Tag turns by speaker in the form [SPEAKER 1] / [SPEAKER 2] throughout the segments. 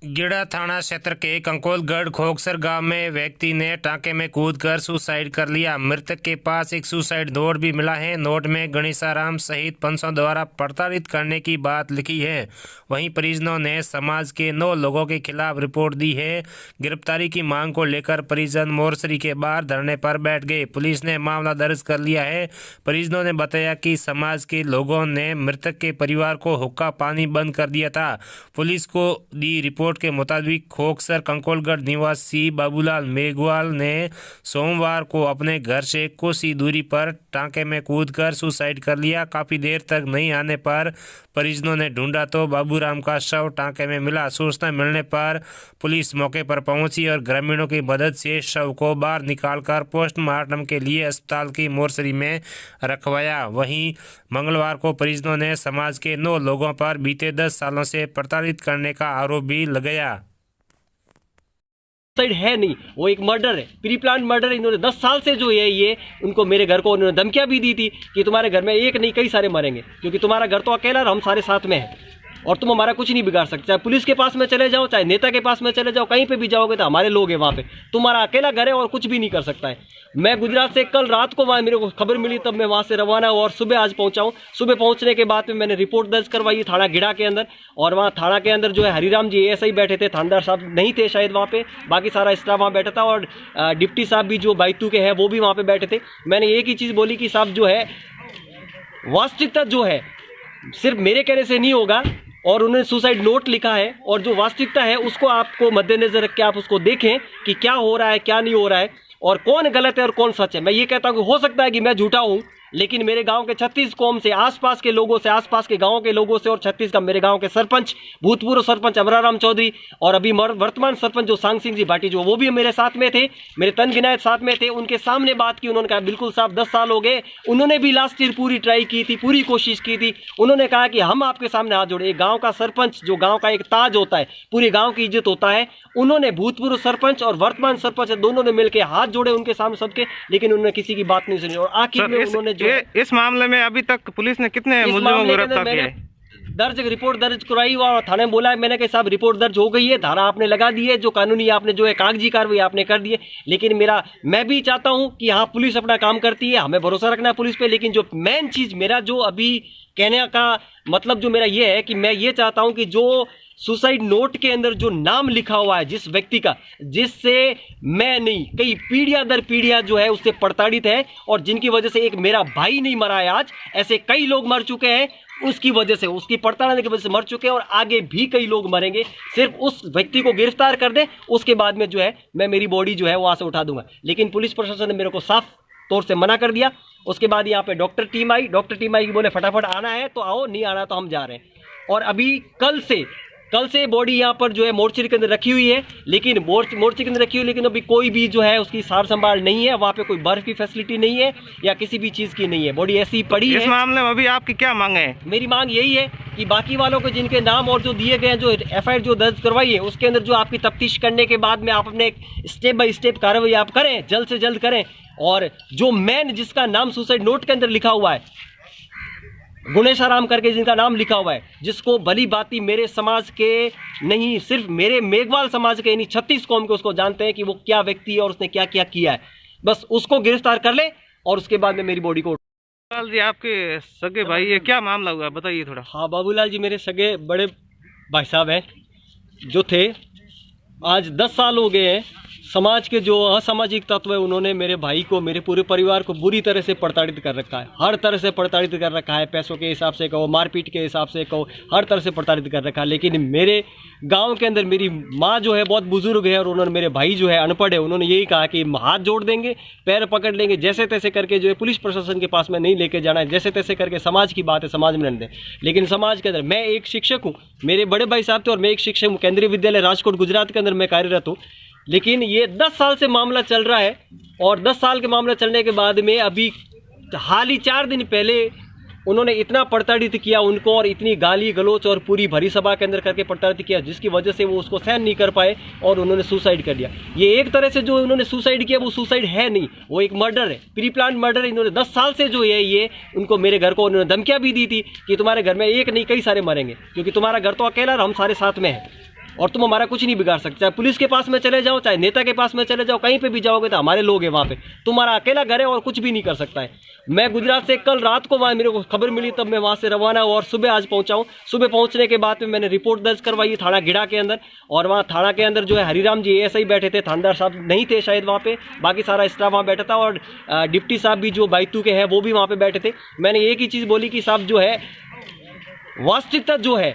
[SPEAKER 1] गिड़ा थाना क्षेत्र के कंकोलगढ़ खोकसर गांव में व्यक्ति ने टांके में कूदकर सुसाइड कर लिया। मृतक के पास एक सुसाइड नोट भी मिला है। नोट में गणेशाराम सहित पंचों द्वारा प्रताड़ित करने की बात लिखी है। वहीं परिजनों ने समाज के 9 लोगों के खिलाफ रिपोर्ट दी है। गिरफ्तारी की मांग को लेकर परिजन मोर्चरी के बाहर धरने पर बैठ गए। पुलिस ने मामला दर्ज कर लिया है। परिजनों ने बताया कि समाज के लोगों ने मृतक के परिवार को हुक्का पानी बंद कर दिया था। पुलिस को दी रिपोर्ट के मुताबिक खोकसर कंकोलगढ़ निवासी बाबूलाल मेघवाल ने सोमवार को अपने घर से कुछ ही दूरी पर टांके में कूदकर सुसाइड कर लिया। काफी देर तक नहीं आने पर परिजनों ने ढूंढा तो बाबूराम का शव टांके में मिला। सूचना मिलने पर पुलिस मौके पर पहुंची और ग्रामीणों की मदद से शव को बाहर निकालकर पोस्टमार्टम के लिए अस्पताल की मोर्चरी में रखवाया। वहीं मंगलवार को परिजनों ने समाज के 9 लोगों पर बीते 10 सालों से प्रताड़ित करने का आरोप भी लगाया।
[SPEAKER 2] सुसाइड है नहीं, वो एक मर्डर है, प्री प्लान मर्डर है। इन्होंने 10 साल से जो है ये उनको मेरे घर को उन्होंने धमकियां भी दी थी कि तुम्हारे घर में एक नहीं कई सारे मरेंगे, क्योंकि तुम्हारा घर तो अकेला और हम सारे साथ में हैं और तुम हमारा कुछ नहीं बिगाड़ सकते। चाहे पुलिस के पास में चले जाओ, चाहे नेता के पास में चले जाओ, कहीं पे भी जाओगे तो हमारे लोग हैं वहाँ पे। तुम्हारा अकेला घर है और कुछ भी नहीं कर सकता है। मैं गुजरात से कल रात को वहाँ मेरे को खबर मिली, तब मैं वहाँ से रवाना हुआ और सुबह आज पहुँचा हूँ। सुबह पहुँचने के बाद में मैंने रिपोर्ट दर्ज करवाई थाना गिड़ा के अंदर, और वहाँ थाना के अंदर जो है हरिराम जी एएसआई बैठे थे, थानेदार साहब नहीं थे शायद वहाँ पे, बाकी सारा स्टाफ वहाँ बैठा था और डिप्टी साहब भी जो बाइतू के हैं वो भी वहाँ पे बैठे थे। मैंने एक ही चीज़ बोली कि साहब जो है वास्तविकता जो है सिर्फ मेरे कहने से नहीं होगा, और उन्होंने सुसाइड नोट लिखा है और जो वास्तविकता है उसको आपको मद्देनजर रख के आप उसको देखें कि क्या हो रहा है क्या नहीं हो रहा है और कौन गलत है और कौन सच है। मैं ये कहता हूँ कि हो सकता है कि मैं झूठा हूँ, लेकिन मेरे गांव के 36 कौम से, आसपास के लोगों से, आसपास के गांवों के लोगों से और 36 का मेरे गांव के सरपंच, भूतपूर्व सरपंच अमराराम चौधरी और अभी वर्तमान सरपंच जो सांग सिंह जी भाटी जो वो भी मेरे साथ में थे, मेरे तन गिनायत साथ में थे, उनके सामने बात की। उन्होंने कहा बिल्कुल साहब 10 साल हो गए। उन्होंने भी लास्ट ईयर पूरी ट्राई की थी, पूरी कोशिश की थी। उन्होंने कहा कि हम आपके सामने हाथ जोड़े। एक गाँव का सरपंच जो गाँव का एक ताज होता है, पूरे गाँव की इज्जत होता है, उन्होंने भूतपूर्व सरपंच और वर्तमान सरपंच दोनों ने मिलकर हाथ जोड़े उनके सामने सबके, लेकिन उन्होंने किसी की बात नहीं सुनी। और आखिर में उन्होंने जो
[SPEAKER 3] इस मामले में अभी तक पुलिस ने कितने मुलजिमों को गिरफ्तार किया है?
[SPEAKER 2] रिपोर्ट दर्ज कराई और थाने में बोला है मैंने कि साहब रिपोर्ट दर्ज हो गई है, धारा आपने लगा दी है, जो कानूनी आपने जो है कागजी कार्रवाई आपने कर दी है। लेकिन मैं भी चाहता हूं कि हाँ पुलिस अपना काम करती है, हमें भरोसा रखना है पुलिस पे। लेकिन जो मेन चीज मेरा जो अभी कहने का मतलब जो मेरा ये है कि मैं ये चाहता हूं कि जो सुसाइड नोट के अंदर जो नाम लिखा हुआ है जिस व्यक्ति का, जिससे मैं नहीं कई पीढ़ियां दर पीढ़ियां जो है उससे प्रताड़ित है और जिनकी वजह से एक मेरा भाई नहीं मरा है आज, ऐसे कई लोग मर चुके हैं उसकी वजह से, उसकी प्रताड़ना की वजह से मर चुके हैं और आगे भी कई लोग मरेंगे। सिर्फ उस व्यक्ति को गिरफ्तार कर दे, उसके बाद में जो है मैं मेरी बॉडी जो है वहां से उठा दूंगा। लेकिन पुलिस प्रशासन ने मेरे को साफ तौर से मना कर दिया। उसके बाद यहाँ पे डॉक्टर टीम आई की बोले फटाफट आना है तो आओ, नहीं आना तो हम जा रहे हैं। और अभी कल से बॉडी यहाँ पर जो है मोर्चरी के अंदर रखी हुई है, लेकिन मोर्चरी के अंदर रखी हुई, लेकिन अभी कोई भी जो है उसकी सार संभाल नहीं है। वहाँ पे कोई बर्फ की फैसिलिटी नहीं है या किसी भी चीज़ की नहीं है, बॉडी ऐसी ही पड़ी है।
[SPEAKER 3] इस मामले में अभी आपकी क्या मांग है?
[SPEAKER 2] मेरी मांग यही है कि बाकी वालों के जिनके नाम और जो दिए गए हैं, जो एफआईआर जो दर्ज करवाई है, उसके अंदर जो आपकी तफ्तीश करने के बाद में आप अपने स्टेप बाय स्टेप कार्रवाई आप करें, जल्द से जल्द करें। और जो मेन जिसका नाम सुसाइड नोट के अंदर लिखा हुआ है, गणेशाराम करके जिनका नाम लिखा हुआ है, जिसको भली बाती मेरे समाज के नहीं सिर्फ मेरे मेघवाल समाज के नहीं 36 कौम के उसको जानते हैं कि वो क्या व्यक्ति है और उसने क्या क्या किया है। बस उसको गिरफ्तार कर ले और उसके बाद में मेरी बॉडी को।
[SPEAKER 3] बाबूलाल जी आपके सगे भाई है, क्या मामला हुआ बताइए थोड़ा।
[SPEAKER 2] हाँ, बाबूलाल जी मेरे सगे बड़े भाई साहब हैं जो थे। आज 10 साल हो गए हैं। समाज के जो असामाजिक तत्व है उन्होंने मेरे भाई को, मेरे पूरे परिवार को बुरी तरह से प्रताड़ित कर रखा है, हर तरह से प्रताड़ित कर रखा है। पैसों के हिसाब से कहो, मारपीट के हिसाब से कहो, हर तरह से प्रताड़ित कर रखा है। लेकिन मेरे गांव के अंदर मेरी माँ जो है बहुत बुजुर्ग है और उन्होंने, मेरे भाई जो है अनपढ़ है, उन्होंने यही कहा कि हाथ जोड़ देंगे, पैर पकड़ लेंगे, जैसे तैसे करके जो है पुलिस प्रशासन के पास में नहीं लेके जाना है, जैसे तैसे करके समाज की बात है समाज में रहने दें। लेकिन समाज के अंदर मैं एक शिक्षक हूँ, मेरे बड़े भाई साहब थे और मैं एक शिक्षक हूँ, केंद्रीय विद्यालय राजकोट गुजरात के अंदर मैं कार्यरत हूँ। लेकिन ये 10 साल से मामला चल रहा है और 10 साल के मामला चलने के बाद में अभी हाल ही 4 दिन पहले उन्होंने इतना प्रताड़ित किया उनको और इतनी गाली गलोच और पूरी भरी सभा के अंदर करके प्रताड़ित किया, जिसकी वजह से वो उसको सहन नहीं कर पाए और उन्होंने सुसाइड कर लिया। ये एक तरह से जो उन्होंने सुसाइड किया वो सुसाइड है नहीं, वो एक मर्डर है, प्री प्लान मर्डर। इन्होंने 10 साल से जो है ये उनको मेरे घर को उन्होंने धमकियाँ भी दी थी कि तुम्हारे घर में एक नहीं कई सारे मरेंगे, क्योंकि तुम्हारा घर तो अकेला और हम सारे साथ में हैं। और तुम हमारा कुछ नहीं बिगाड़ सकते। चाहे पुलिस के पास में चले जाओ, चाहे नेता के पास में चले जाओ, कहीं पे भी जाओगे तो हमारे लोग हैं वहाँ पे। तुम्हारा अकेला घर है और कुछ भी नहीं कर सकता है। मैं गुजरात से कल रात को वहाँ मेरे को खबर मिली, तब मैं वहाँ से रवाना हुआ और सुबह आज पहुँचा हूँ। सुबह पहुँचने के बाद में मैंने रिपोर्ट दर्ज करवाई थाना गिड़ा के अंदर, और वहाँ थाना के अंदर जो है हरिराम जी ASI बैठे थे, थानेदार साहब नहीं थे शायद वहाँ पे, बाकी सारा स्टाफ वहाँ बैठा था, और डिप्टी साहब भी जो बाइतू के हैं वो भी वहाँ पे बैठे थे। मैंने एक ही चीज़ बोली कि साहब जो है वास्तविकता जो है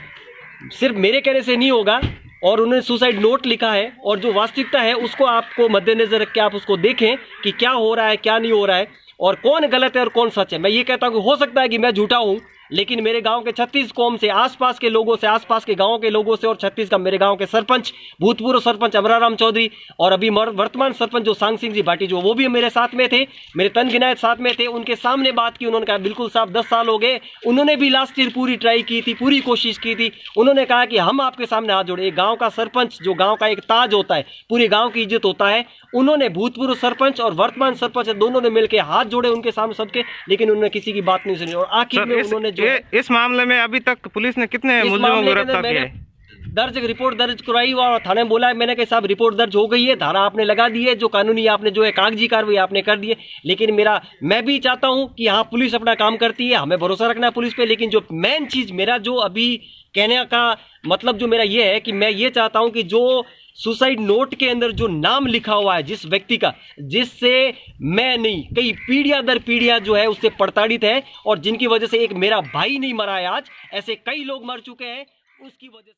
[SPEAKER 2] सिर्फ मेरे कहने से नहीं होगा, और उन्होंने सुसाइड नोट लिखा है, और जो वास्तविकता है उसको आपको मद्देनजर रख के आप उसको देखें कि क्या हो रहा है क्या नहीं हो रहा है, और कौन गलत है और कौन सच है। मैं ये कहता हूँ कि हो सकता है कि मैं झूठा हूँ, लेकिन मेरे गांव के 36 कौम से, आसपास के लोगों से, आसपास के गांवों के लोगों से, और 36 का मेरे गांव के सरपंच, भूतपूर्व सरपंच अमराराम चौधरी, और अभी वर्तमान सरपंच जो सांग सिंह जी भाटी जो वो भी मेरे साथ में थे, मेरे तन गिनायत साथ में थे, उनके सामने बात की। उन्होंने कहा बिल्कुल साहब 10 साल हो गए, उन्होंने भी लास्ट ईयर पूरी ट्राई की थी, पूरी कोशिश की थी। उन्होंने कहा कि हम आपके सामने हाथ जोड़े। एक गाँव का सरपंच जो गाँव का एक ताज होता है, पूरे गाँव की इज्जत होता है, उन्होंने भूतपूर्व सरपंच और वर्तमान सरपंच दोनों ने मिलकर हाथ जोड़े उनके सामने सबके, लेकिन उन्होंने किसी की बात नहीं सुनी। और आखिर में उन्होंने जो
[SPEAKER 3] इस मामले में अभी तक पुलिस ने कितने मुलजिमों को गिरफ्तार किया है?
[SPEAKER 2] रिपोर्ट दर्ज कराई और थाने में बोला है मैंने कि साहब रिपोर्ट दर्ज हो गई है, धारा आपने लगा दी है, जो कानूनी आपने जो है कागजी कार्रवाई आपने कर दी है। लेकिन मैं भी चाहता हूं कि हाँ पुलिस अपना काम करती है, हमें भरोसा रखना है पुलिस पे। लेकिन जो मेन चीज मेरा जो अभी कहने का मतलब जो मेरा ये है कि मैं ये चाहता हूं कि जो सुसाइड नोट के अंदर जो नाम लिखा हुआ है जिस व्यक्ति का, जिससे मैं नहीं कई पीढ़ियां दर पीढ़ियां जो है उससे प्रताड़ित है, और जिनकी वजह से एक मेरा भाई नहीं मरा है, आज ऐसे कई लोग मर चुके हैं उसकी वजह से।